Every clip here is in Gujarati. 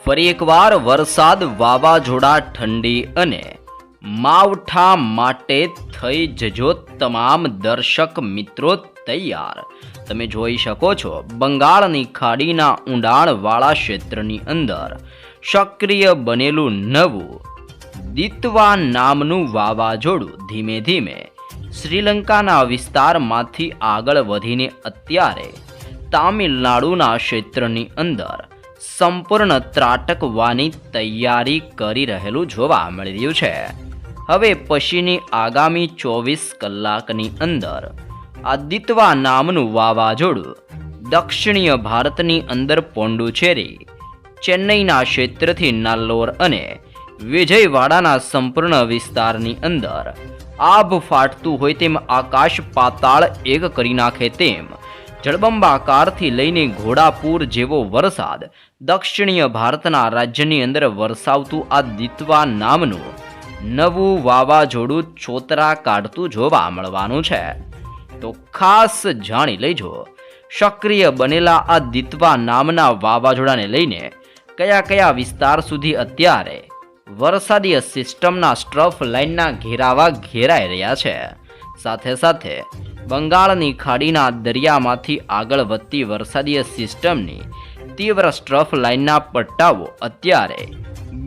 ફરી એકવાર વરસાદ, વાવાઝોડા, ઠંડી અને માવઠા માટે થઈ જજો તમામ દર્શક મિત્રો તૈયાર। તમે જોઈ શકો છો બંગાળની ખાડીના ઊંડાણવાળા ક્ષેત્રની અંદર સક્રિય બનેલું નવું દિત્વા નામનું વાવાઝોડું ધીમે ધીમે શ્રીલંકાના વિસ્તારમાંથી આગળ વધીને અત્યારે તામિલનાડુના ક્ષેત્રની અંદર સંપૂર્ણ ત્રાટકવાની તૈયારી કરી રહેલું જોવા મળી રહ્યું છે। હવે પછીની આગામી 24 કલાકની અંદર આ દિત્વા નામનું વાવાઝોડું દક્ષિણીય ભારતની અંદર પોંડુચેરી, ચેન્નઈના ક્ષેત્રથી નાલ્લોર અને વિજયવાડાના સંપૂર્ણ વિસ્તારની અંદર આભ ફાટતું હોય તેમ આકાશ પાતાળ એક કરી નાખે તેમ જળબંબાકારથી લઈને ઘોડાપૂર જેવો વરસાદ દક્ષિણીય ભારતના રાજ્યની અંદર વરસાવતું આ દિત્વા નામનું નવું વાવાઝોડું ચોતરા કાઢતું જોવા મળવાનું છે। તો ખાસ જાણી લેજો સક્રિય બનેલા આ દિત્વા નામના વાવાઝોડાને લઈને કયા કયા વિસ્તાર સુધી અત્યારે વરસાદીય સિસ્ટમના સ્ટ્રફ લાઇનના ઘેરાવા ઘેરાઈ રહ્યા છે। સાથે સાથે બંગાળની ખાડીના દરિયામાંથી આગળ વધતી વરસાદીય સિસ્ટમની તીવ્ર સ્ટ્રફ લાઇનના પટ્ટાઓ અત્યારે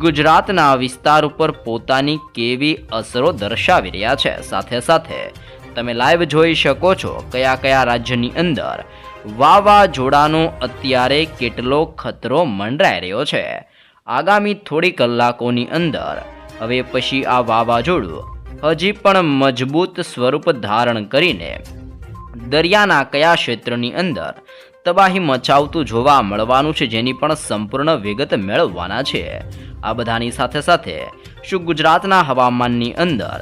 ગુજરાતના વિસ્તાર ઉપર પોતાની કેવી અસરો દર્શાવી રહ્યા છે। સાથે સાથે તમે લાઈવ જોઈ શકો છો કયા કયા રાજ્યની અંદર વાવાઝોડાનો અત્યારે કેટલો ખતરો મંડરાઈ રહ્યો છે। આગામી થોડી કલાકોની અંદર હવે પછી આ વાવાઝોડું હજી પણ મજબૂત સ્વરૂપ ધારણ કરીને દરિયાના કયા ક્ષેત્રની અંદર તબાહી મચાવતું જોવા મળવાનું છે, જેની પણ સંપૂર્ણ વિગત મેળવવાના છે। આ બધાની સાથે સાથે શું ગુજરાતના હવામાનની અંદર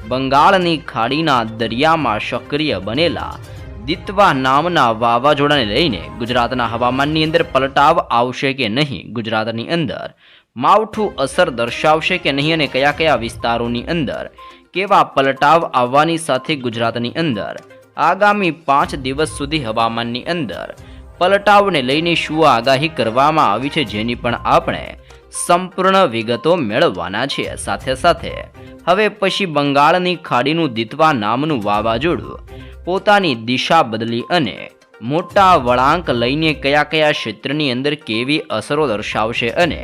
બંગાળની ખાડીના દરિયામાં સક્રિય બનેલા દિત્વા નામના વાવાઝોડાને લઈને ગુજરાતના હવામાનની અંદર પલટાવ આવશે કે નહીં, ગુજરાતની અંદર માવઠું અસર દર્શાવશે કે નહીં અને કયા કયા વિસ્તારોની અંદર કેવા પલટાવ આવવાની સાથે ગુજરાતની અંદર આગામી 5 દિવસ સુધી હવામાનની અંદર પલટાવને લઈને શું આગાહી કરવામાં આવી છે, જેની પણ આપણે સંપૂર્ણ વિગતો મેળવવાના છીએ। સાથે સાથે હવે પછી બંગાળની ખાડીનું દિત્વા નામનું વાવાઝોડું પોતાની દિશા બદલી અને મોટા વળાંક લઈને કયા કયા ક્ષેત્રની અંદર કેવી અસરો દર્શાવશે અને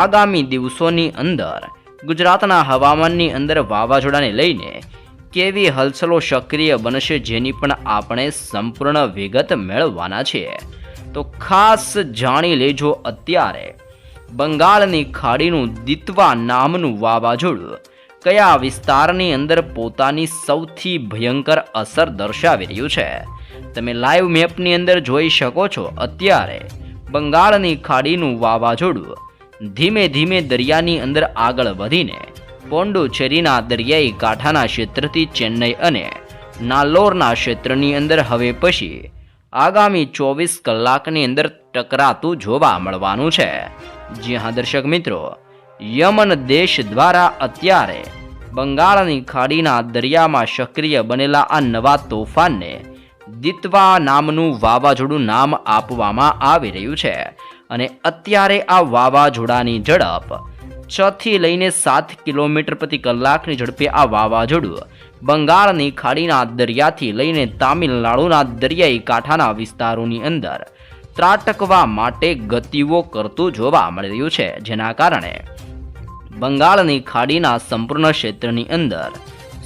આગામી દિવસોની અંદર ગુજરાતના હવામાનની અંદર વાવાઝોડાને લઈને કેવી હલચલો સક્રિય બનશે, જેની પણ આપણે સંપૂર્ણ વિગત મેળવવાના છીએ। તો ખાસ જાણી લેજો અત્યારે બંગાળની ખાડીનું દિત્વા નામનું વાવાઝોડું કયા વિસ્તારની અંદર પોતાની સૌથી ભયંકર અસર દર્શાવી રહ્યું છે। તમે લાઈવ મેપની અંદર જોઈ શકો છો અત્યારે બંગાળની ખાડીનું વાવાઝોડું ધીમે ધીમે દરિયાની અંદર આગળ વધીને પોંડુચેરીના દરિયાઈ કાંઠાના ક્ષેત્રથી ચેન્નઈ અને નાલ્લોરના ક્ષેત્રની અંદર હવે પછી આગામી 24 કલાકની અંદર ટકરાતું જોવા મળવાનું છે। જી હા દર્શક મિત્રો, યમન દેશ દ્વારા અત્યારે બંગાળની ખાડીના દરિયામાં સક્રિય બનેલા આ નવા તોફાનને દિત્વા નામનું વાવાઝોડું નામ આપવામાં આવી રહ્યું છે અને અત્યારે આ વાવાઝોડાની ઝડપ 6 થી લઈને 7 કિલોમીટર પ્રતિ કલાકની ઝડપે આ વાવાઝોડું બંગાળની ખાડીના દરિયાથી લઈને તામિલનાડુના દરિયાઈ કાંઠાના વિસ્તારોની અંદર ત્રાટકવા માટે ગતિઓ કરતું જોવા મળી રહ્યું છે, જેના કારણે બંગાળની ખાડીના સંપૂર્ણ ક્ષેત્રની અંદર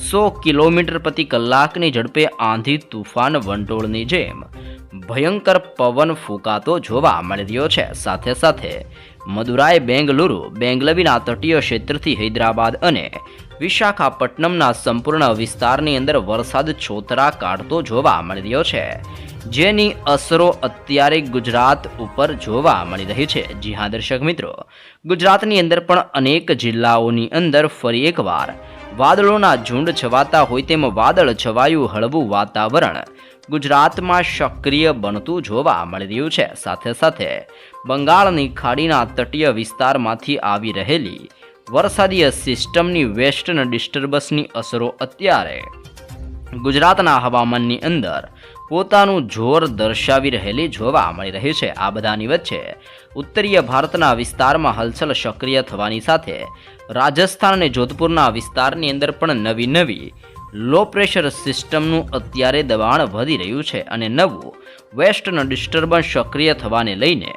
100 કિલોમીટર પ્રતિ કલાકની ઝડપે આંધી તુફાન વંટોળની જેમ ભયંકર પવન ફૂંકાતો જોવા મળી રહ્યો છે। સાથે સાથે મદુરાઈ, બેંગલુરુ, બેંગલવીના તટીય ક્ષેત્રથી હૈદરાબાદ અને વિશાખાપટ્ટનમના સંપૂર્ણ વિસ્તારની અંદર વરસાદ છોતરા કાઢતો જોવા મળી રહ્યો છે, જેની અસરો અત્યારે ગુજરાત ઉપર જોવા મળી રહી છે। જી હા દર્શક મિત્રો, ગુજરાતની અંદર પણ અનેક જિલ્લાઓની અંદર ફરી એકવાર વાદળોના ઝુંડ છવાતા હોય તેમ વાદળ છવાયું હળવું વાતાવરણ ગુજરાતમાં સક્રિય બનતું જોવા મળી રહ્યું છે। સાથે સાથે બંગાળની ખાડીના તટીય વિસ્તારમાંથી આવી રહેલી વરસાદીય સિસ્ટમની વેસ્ટર્ન ડિસ્ટર્બન્સની અસરો અત્યારે ગુજરાતના હવામાનની અંદર પોતાનું જોર દર્શાવી રહેલી જોવા મળી રહી છે. આ બધાની વચ્ચે ઉત્તરીય ભારતના વિસ્તારમાં હલચલ સક્રિય થવાની સાથે રાજસ્થાન અને જોધપુરના વિસ્તારની અંદર પણ નવી લો પ્રેશર સિસ્ટમનું અત્યારે દબાણ વધી રહ્યું છે અને નવું વેસ્ટર્ન ડિસ્ટર્બન્સ સક્રિય થવાને લઈને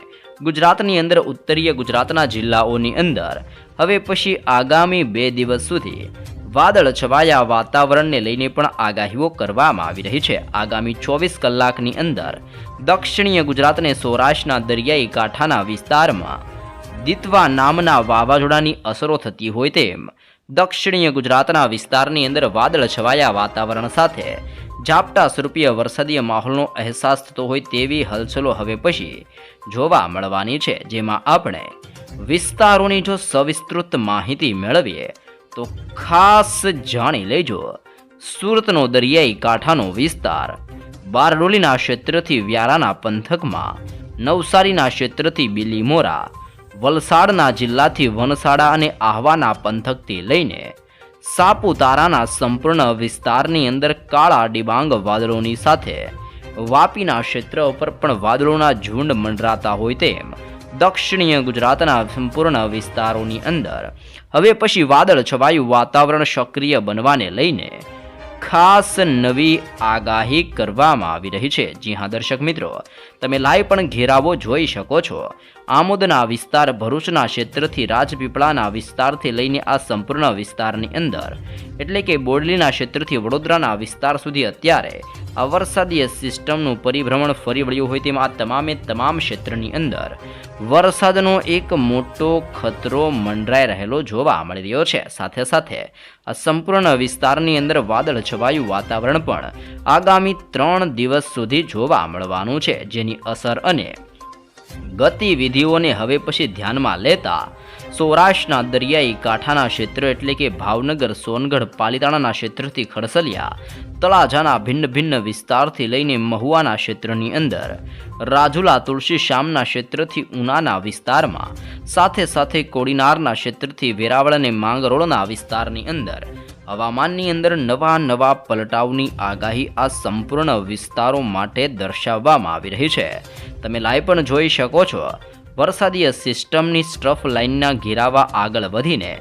ગુજરાતની અંદર ઉત્તરીય ગુજરાતના જિલ્લાઓની અંદર હવે પછી આગામી 2 દિવસ સુધી વાદળ છવાયા વાતાવરણને લઈને પણ આગાહીઓ કરવામાં આવી રહી છે. આગામી 24 કલાકની અંદર દક્ષિણીય ગુજરાતને સૌરાષ્ટ્રના દરિયાઈ કાંઠાના વિસ્તારમાં દિત્વા નામના વાવાઝોડાની અસરો થતી હોય તેમ દક્ષિણીય ગુજરાતના વિસ્તારની અંદર વાદળ છવાયા વાતાવરણ સાથે ઝાપટા સ્વરૂપીય વરસાદીય માહોલનો અહેસાસ થતો હોય તેવી હલચલો હવે પછી જોવા મળવાની છે. જેમાં આપણે વિસ્તારોની જો સવિસ્તૃત માહિતી મેળવીએ તો ખાસ જાણી લેજો. સુરતનો દરિયાઈ કાંઠાનો વિસ્તાર, બારડોલીના ક્ષેત્રથી વ્યારાના પંથકમાં, નવસારીના ક્ષેત્રથી બિલીમોરા, વલસાડના જિલ્લાથી વનસાડા અને આહવાના પંથકથી લઈને સાપુતારાના સંપૂર્ણ વિસ્તારની અંદર કાળા ડિબાંગ વાદળોની સાથે વાપીના ક્ષેત્ર ઉપર પણ વાદળોના ઝુંડ મંડરાતા હોય તેમ દક્ષિણીય ગુજરાતના સંપૂર્ણ વિસ્તારોની અંદર હવે પછી વાદળ છવાયું વાતાવરણ સક્રિય બનવાને લઈને ખાસ નવી આગાહી કરવામાં આવી રહી છે. જી હા દર્શક મિત્રો, તમે લાઈવ પણ ઘેરાવો જોઈ શકો છો. આમોદના વિસ્તાર, ભરૂચના ક્ષેત્રથી રાજપીપળાના વિસ્તારથી લઈને આ સંપૂર્ણ વિસ્તારની અંદર એટલે કે બોડલીના ક્ષેત્રથી વડોદરાના વિસ્તાર સુધી અત્યારે આ વરસાદીય સિસ્ટમનું પરિભ્રમણ ફરી વળ્યું હોય તેમ આ તમામ ક્ષેત્રની અંદર વરસાદનો એક મોટો ખતરો મંડરાઈ રહેલો જોવા મળી રહ્યો છે. સાથે સાથે આ સંપૂર્ણ વિસ્તારની અંદર વાદળ છવાયું વાતાવરણ પણ આગામી 3 દિવસ સુધી જોવા મળવાનું છે. જેની અસર અને ગતિવિધિઓને હવે પછી ધ્યાનમાં લેતા સૌરાષ્ટ્રના દરિયાઈ કાંઠાના ક્ષેત્રો એટલે કે ભાવનગર, સોનગઢ, પાલીતાણાના ક્ષેત્રથી ખડસલિયા, તળાજાના ભિન્ન વિસ્તારથી લઈને મહુવાના ક્ષેત્રની અંદર, રાજુલા, તુલસી શ્યામના ક્ષેત્રથી ઉનાના વિસ્તારમાં, સાથે કોડીનારના ક્ષેત્રથી વેરાવળ અને માંગરોળના વિસ્તારની અંદર હવામાનની અંદર નવા પલટાવની આગાહી આ સંપૂર્ણ વિસ્તારો માટે દર્શાવવામાં આવી રહી છે. તમે લાઈવ પણ જોઈ શકો છો. વરસાદીય સિસ્ટમની સ્ટ્રફ લાઇનના ઘેરાવા આગળ વધીને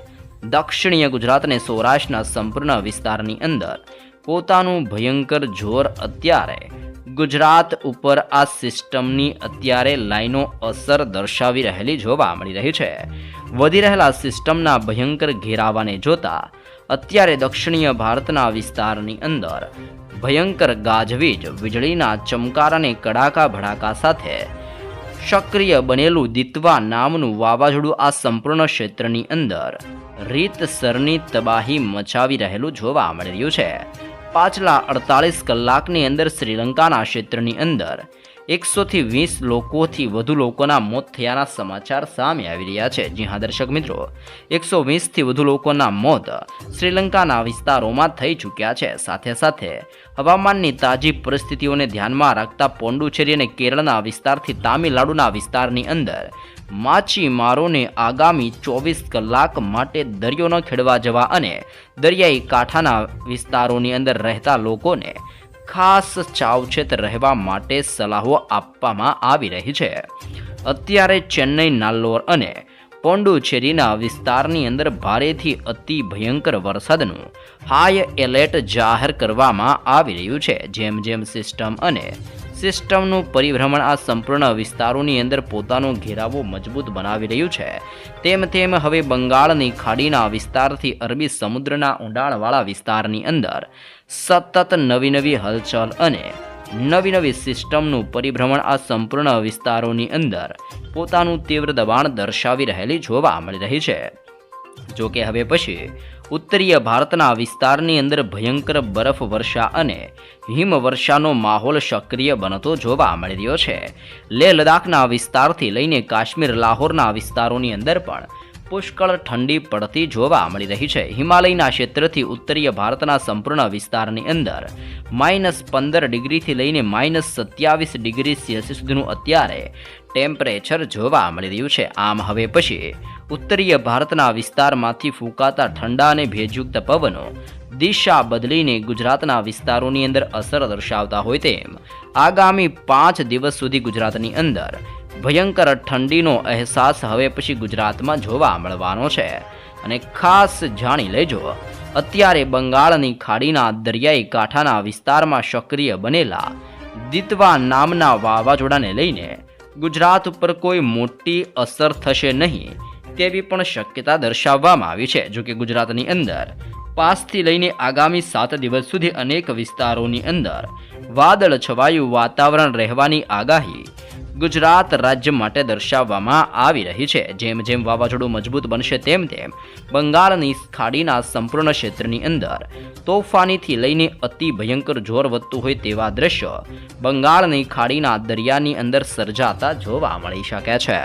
દક્ષિણીય ગુજરાત અને સૌરાષ્ટ્રના સંપૂર્ણ વિસ્તારની અંદર પોતાનું ભયંકર જોર અત્યારે ગુજરાત ઉપર આ સિસ્ટમની અત્યારે લાઈનો અસર દર્શાવી રહેલી જોવા મળી રહી છે. વધી રહેલા સિસ્ટમના ભયંકર ઘેરાવાને જોતા અત્યારે દક્ષિણીય ભારતના વિસ્તારની અંદર ભયંકર ગાજવીજ, વીજળીના ચમકાર અને કડાકા ભડાકા સાથે સક્રિય બનેલું દિત્વા નામનું વાવાઝોડું આ સંપૂર્ણ ક્ષેત્રની અંદર રીતસરની તબાહી મચાવી રહેલું જોવા મળી રહ્યું છે. પાછલા 48 કલાકની અંદર શ્રીલંકાના ક્ષેત્રની અંદર 120 લોકોથી વધુ લોકોના મોત થયાના સમાચાર સામે આવી રહ્યા છે. જી હા દર્શક મિત્રો, 120થી વધુ લોકોના મોત શ્રીલંકાના વિસ્તારોમાં થઈ ચૂક્યા છે. સાથે હવામાનની તાજી પરિસ્થિતિઓને ધ્યાનમાં રાખતા પોંડુચેરી અને કેરળના વિસ્તારથી તામિલનાડુના વિસ્તારની અંદર માછીમારોને આગામી 24 કલાક માટે દરિયો ન ખેડવા જવા અને દરિયાઈ કાંઠાના વિસ્તારોની અંદર રહેતા લોકોને ખાસ સાવચેત રહેવા માટે સલાહો આપવામાં આવી રહી છે. અત્યારે ચેન્નઈ, નાલ્લોર અને પોંડુચેરીના વિસ્તારની અંદર ભારેથી અતિ ભયંકર વરસાદનું હાઈ એલર્ટ જાહેર કરવામાં આવી રહ્યું છે. જેમ સિસ્ટમ અને સિસ્ટમનું પરિભ્રમણ આ સંપૂર્ણ વિસ્તારોની અંદર પોતાનો ઘેરાવો મજબૂત બનાવી રહ્યું છે, તેમ હવે બંગાળની ખાડીના વિસ્તારથી અરબી સમુદ્રના ઊંડાણવાળા વિસ્તારની અંદર સતત નવી હલચલ અને નવી સિસ્ટમનું પરિભ્રમણ આ સંપૂર્ણ વિસ્તારોની અંદર પોતાનું તીવ્ર દબાણ દર્શાવી રહેલી જોવા મળી રહી છે. જો કે હવે પછી ઉત્તરીય ભારતના વિસ્તારની અંદર ભયંકર બરફ વર્ષા અને હિમવર્ષાનો માહોલ સક્રિય બનતો જોવા મળી રહ્યો છે. લેહ લદ્દાખના વિસ્તારથી લઈને કાશ્મીર, લાહોરના વિસ્તારોની અંદર પણ પુષ્કળ ઠંડી પડતી જોવા મળી રહી છે. હિમાલયના ક્ષેત્રથી ઉત્તરીય ભારતના સંપૂર્ણ વિસ્તારની અંદર -15 ડિગ્રીથી લઈને -27 ડિગ્રી સેલ્સિયસ સુધીનું અત્યારે ટેમ્પરેચર જોવા મળી રહ્યું છે. આમ હવે પછી ઉત્તરીય ભારતના વિસ્તારમાંથી ફૂંકાતા ઠંડા અને ભેજયુક્ત પવનો દિશા બદલીને ગુજરાતના વિસ્તારોની અંદર અસર દર્શાવતા હોય તેમ આગામી 5 દિવસ સુધી ગુજરાતની અંદર ભયંકર ઠંડીનો અહેસાસ હવે પછી ગુજરાતમાં જોવા મળવાનો છે. અને ખાસ જાણી લેજો, અત્યારે બંગાળની ખાડીના દરિયાઈ કાંઠાના વિસ્તારમાં સક્રિય બનેલા દિતવા નામના વાવાઝોડાને લઈને ગુજરાત ઉપર કોઈ મોટી અસર થશે નહીં તેવી પણ શક્યતા દર્શાવવામાં આવી છે. જોકે ગુજરાતની અંદર 5થી લઈને આગામી 7 દિવસ સુધી અનેક વિસ્તારોની અંદર વાદળ છવાયું વાતાવરણ રહેવાની આગાહી ગુજરાત રાજ્ય માટે દર્શાવવામાં આવી રહી છે. જેમ જેમ વાવાઝોડું મજબૂત બનશે તેમ તેમ બંગાળની ખાડીના સંપૂર્ણ ક્ષેત્રની અંદર તોફાનીથી લઈને અતિ ભયંકર જોર વધતું હોય તેવા દ્રશ્યો બંગાળની ખાડીના દરિયાની અંદર સર્જાતા જોવા મળી શકે છે.